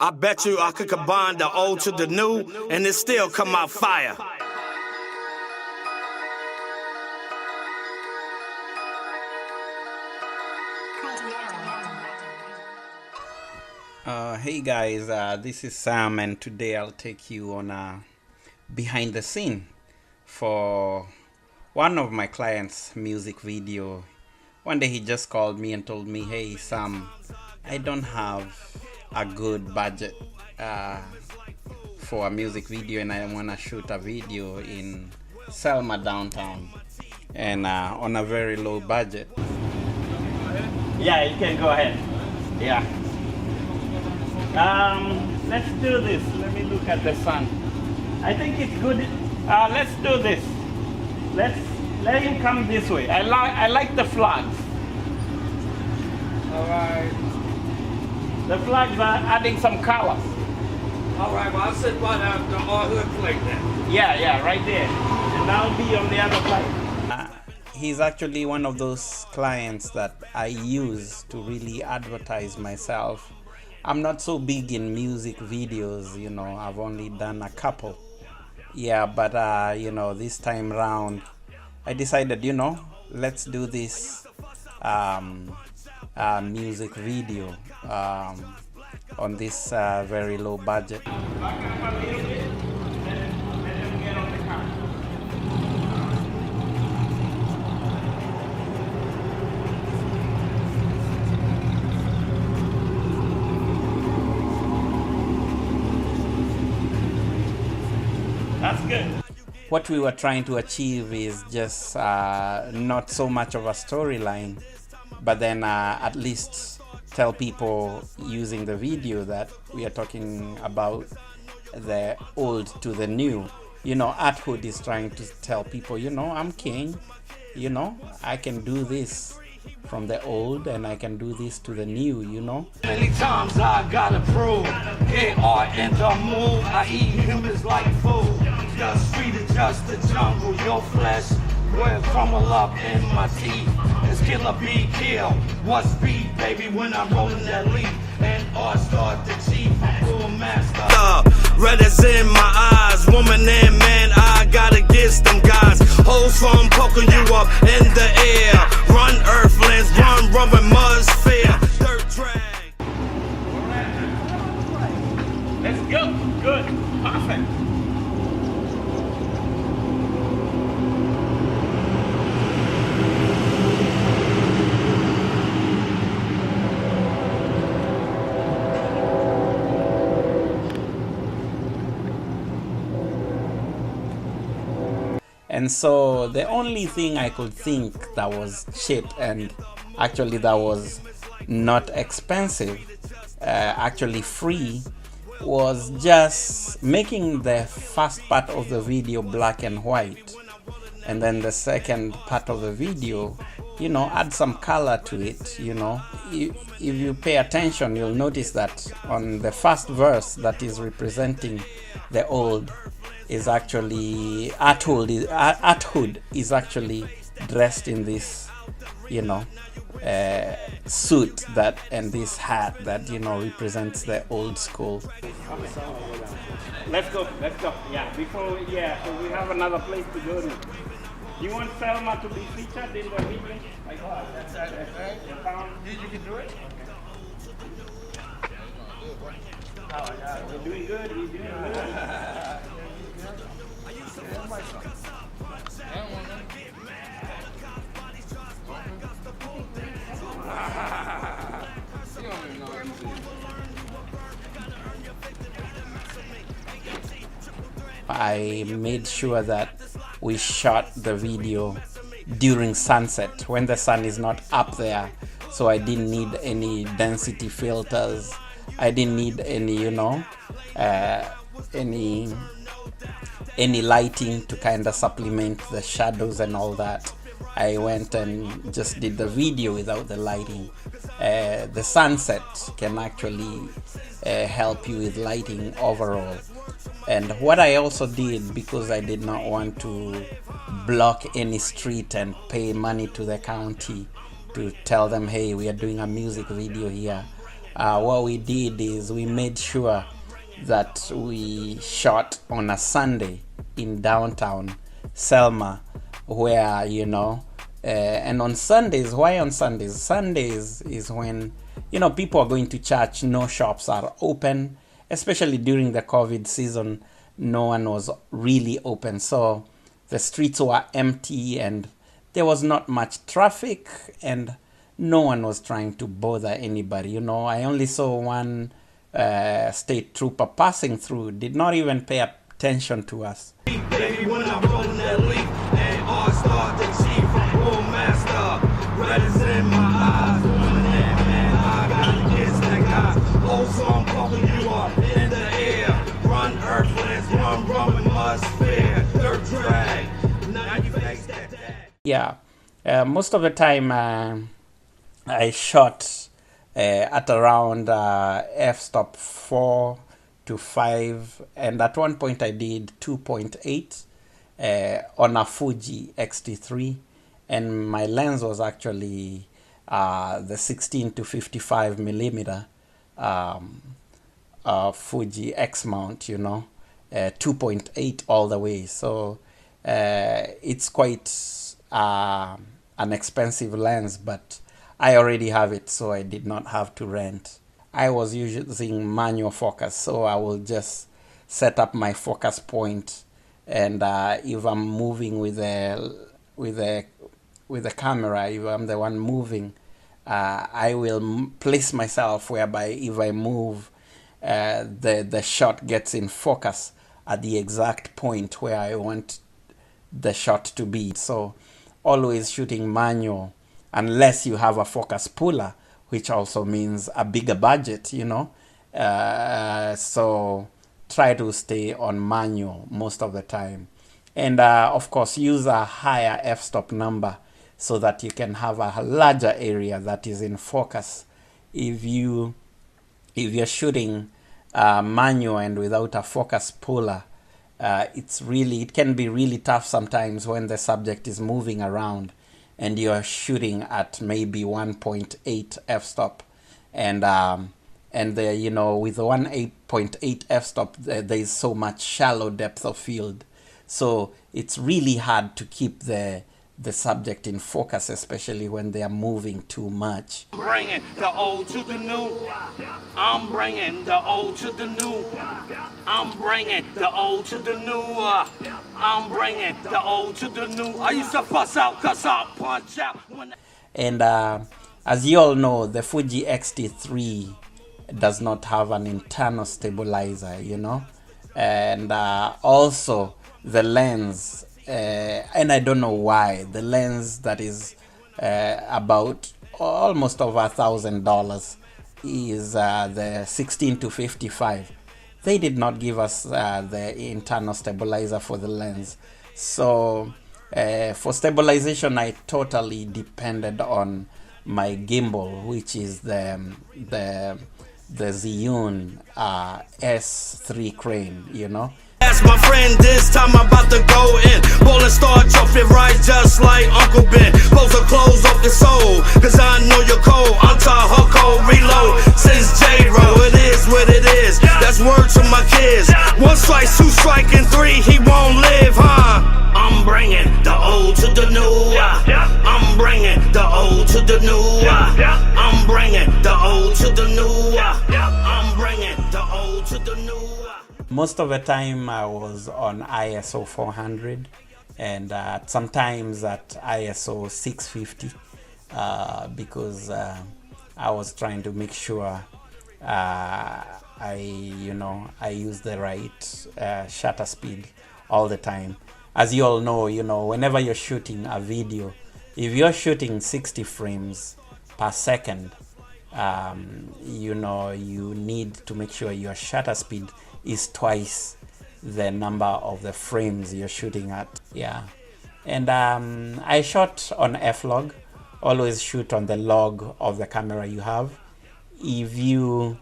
I bet you I could combine the old to the new, and it still come out fire. Hey guys, this is Sam, and today I'll take you on a behind the scene for one of my clients' music video. One day he just called me and told me, hey Sam, I don't have a good budget for a music video, and I want to shoot a video in Selma downtown and on a very low budget. Yeah, you can go ahead. Yeah. Let's do this. Let me look at the sun. I think it's good. Let's do this. Let him come this way. I like the flags. All right. The flags are adding some color. All right. Well, I'll sit by the ArtHood flag then. Yeah, right there. And I'll be on the other side. He's actually one of those clients that I use to really advertise myself. I'm not so big in music videos, you know, I've only done a couple. Yeah, but you know, this time round I decided, you know, let's do this music video on this very low budget. That's good. What we were trying to achieve is just not so much of a storyline, but then at least tell people using the video that we are talking about the old to the new. You know, ArtHood is trying to tell people, you know, I'm king, you know, I can do this from the old and I can do this to the new, you know. Many times I gotta prove, hit art in the mood. I eat humans like food. The street is just the jungle. Your flesh will crumble up in my teeth. It's killer bee kill. What's speed, baby, when I'm rolling that leaf? And art start the chief, full master. Red is in my eyes, woman and man, I gotta get them guys. Hoes from poking you up in the air. Run earthlings, run with mud sphere. Dirt drag. Let's go. Good. Perfect. And so the only thing I could think that was cheap and actually that was not expensive, actually free, was just making the first part of the video black and white, and then the second part of the video, you know, add some color to it. You know, if you pay attention, you'll notice that on the first verse that is representing the old is actually ArtHood is actually dressed in this, you know, suit that and this hat that, you know, represents the old school. Let's go. Yeah, so we have another place to go to. You want Selma to be featured in the video? Like what? That's right. You can do it? Okay. We're doing good. I made sure that we shot the video during sunset when the sun is not up there, so I didn't need any density filters. I didn't need any, you know, any lighting to kind of supplement the shadows and all that. I went and just did the video without the lighting. The sunset can actually help you with lighting overall. And what I also did, because I did not want to block any street and pay money to the county to tell them, hey, we are doing a music video here, what we did is we made sure that we shot on a Sunday in downtown Selma, where and on Sundays. Why on Sundays? Sundays is when people are going to church. No shops are open, especially during the COVID season. No one was really open, so the streets were empty and there was not much traffic, and no one was trying to bother anybody. I only saw one state trooper passing through, did not even pay attention to us. Baby, when I roll in that leaf, and all start the chief from Bullmaster. Red is in my eyes, woman and man, I got against that guy. Oh, so I'm pumping you up in the air. Run earthlings, run with must fear. Dirt drag, now you face that. Yeah, most of the time I shot at around f-stop 4 to 5, and at one point I did 2.8 on a Fuji X-T3, and my lens was actually the 16 to 55 millimeter Fuji X mount, 2.8 all the way. So it's quite an expensive lens, but I already have it, so I did not have to rent. I was using manual focus, so I will just set up my focus point, and if I'm moving with the camera, if I'm the one moving, I will place myself whereby if I move, the shot gets in focus at the exact point where I want the shot to be. So always shooting manual, unless you have a focus puller, which also means a bigger budget, so try to stay on manual most of the time. And of course, use a higher f-stop number so that you can have a larger area that is in focus. If you're shooting manual and without a focus puller, it can be really tough sometimes when the subject is moving around and you're shooting at maybe 1.8 f-stop, and with the 1.8 f-stop, there is so much shallow depth of field, so it's really hard to keep the subject in focus, especially when they are moving too much. I'm bringing the old to the new. I'm bringing the old to the new. I'm bringing the old to the new. I'm bringing the old to the new. I used to fuss out, cuss out, punch out. And as you all know, the Fuji X-T3 does not have an internal stabilizer, and also the lens. And I don't know why the lens that is about almost over $1,000 is the 16 to 55. They did not give us the internal stabilizer for the lens, so for stabilization I totally depended on my gimbal, which is the Zhiyun S3 crane, That's my friend, this time I'm about to go in. Bowling star trophy right just like Uncle Ben. Pose the clothes off the soul, cause I know you're cold. Untie her cold, reload. Since J-Ro, it is what it is. That's word to my kids. One strike, two strike, and three, he won't live, huh? I'm bringing the old to the new. I'm bringing the old to the new. I'm bringing the old to the new. I'm bringing the old to the new. Most of the time I was on ISO 400 and sometimes at ISO 650 because I was trying to make sure I use the right shutter speed all the time. As you all know, whenever you're shooting a video, if you're shooting 60 frames per second, you need to make sure your shutter speed is twice the number of the frames you're shooting at. Yeah, and I shot on f-log. Always shoot on the log of the camera you have. If you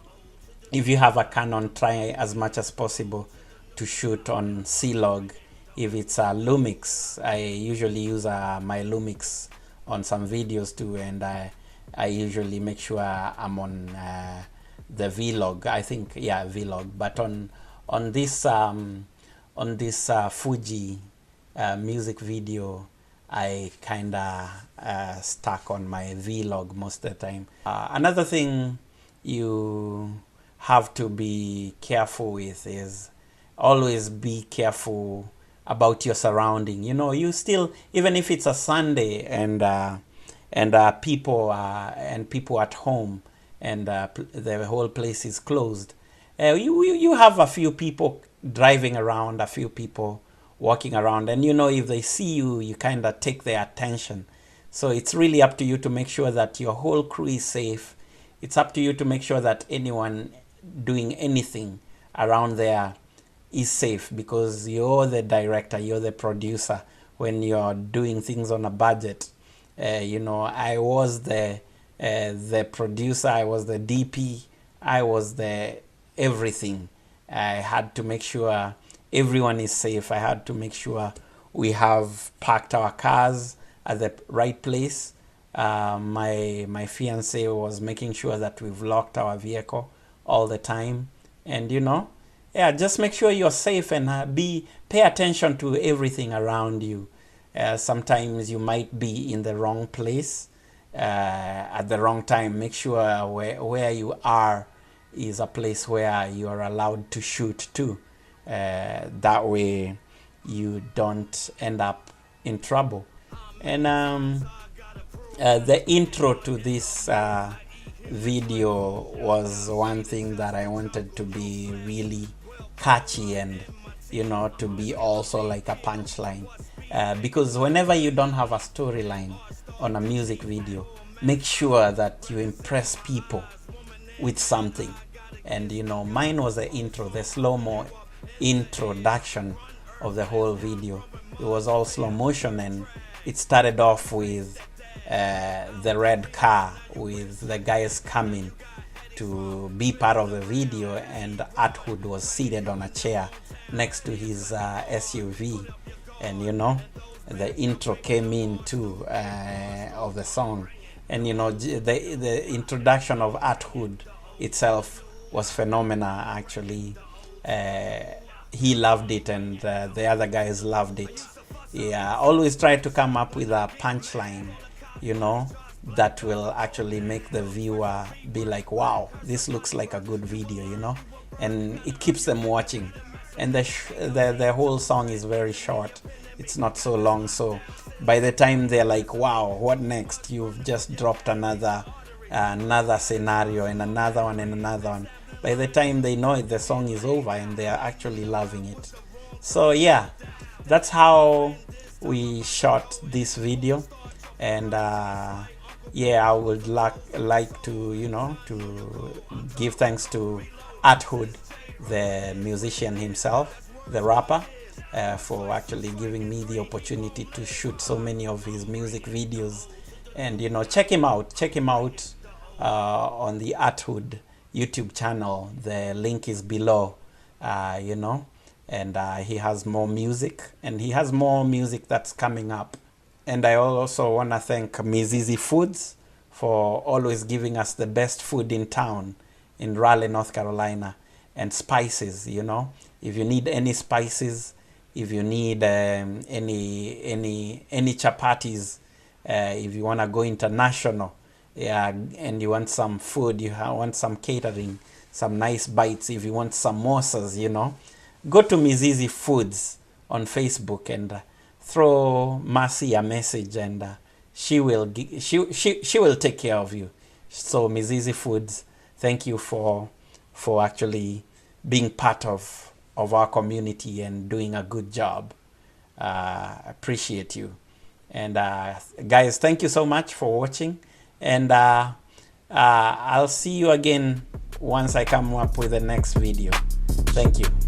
have a Canon, try as much as possible to shoot on C-log. If it's a Lumix, I usually use my Lumix on some videos too, and I usually make sure I'm on the vlog. I think, yeah, vlog. But on this Fuji music video, I kinda stuck on my vlog most of the time. Another thing you have to be careful with is always be careful about your surrounding. You know, you still, even if it's a Sunday and people at home and the whole place is closed, you have a few people driving around, a few people walking around, and you know, if they see you, you kind of take their attention. So it's really up to you to make sure that your whole crew is safe. It's up to you to make sure that anyone doing anything around there is safe, because you're the director, you're the producer when you're doing things on a budget. You know, I was the producer, I was the DP, I was the everything. I had to make sure everyone is safe. I had to make sure we have parked our cars at the right place. My fiance was making sure that we've locked our vehicle all the time. And you know, yeah, just make sure you're safe and pay attention to everything around you. Sometimes you might be in the wrong place at the wrong time. Make sure where you are is a place where you are allowed to shoot too. That way you don't end up in trouble. And the intro to this video was one thing that I wanted to be really catchy and, you know, to be also like a punchline. Because whenever you don't have a storyline on a music video, make sure that you impress people with something. And you know, mine was the intro, the slow-mo introduction of the whole video. It was all slow motion, and it started off with the red car with the guys coming to be part of the video, and ArtHood was seated on a chair next to his SUV. And you know, the intro came in too of the song. And you know, the introduction of ArtHood itself was phenomenal actually. He loved it, and the other guys loved it. Yeah, always try to come up with a punchline, you know, that will actually make the viewer be like, wow, this looks like a good video, you know, and it keeps them watching. And the whole song is very short. It's not so long, so by the time they're like, wow, what next, you've just dropped another scenario and another one and another one. By the time they know it, the song is over and they are actually loving it. So yeah, that's how we shot this video. And yeah, I would like to, you know, to give thanks to ArtHood, the musician himself, the rapper, for actually giving me the opportunity to shoot so many of his music videos. And you know, check him out on the ArtHood YouTube channel. The link is below, you know, and he has more music, and he has more music that's coming up. And I also want to thank Mizizi Foods for always giving us the best food in town in Raleigh, North Carolina. And spices, you know, if you need any spices, if you need any chapatis, if you want to go international, yeah, and you want some food, you want some catering, some nice bites, if you want samosas, you know, go to Mizizi Foods on Facebook and throw Mercy a message, and she will take care of you. So Mizizi Foods, thank you for actually being part of our community and doing a good job. Appreciate you. And guys, thank you so much for watching. And I'll see you again once I come up with the next video. Thank you.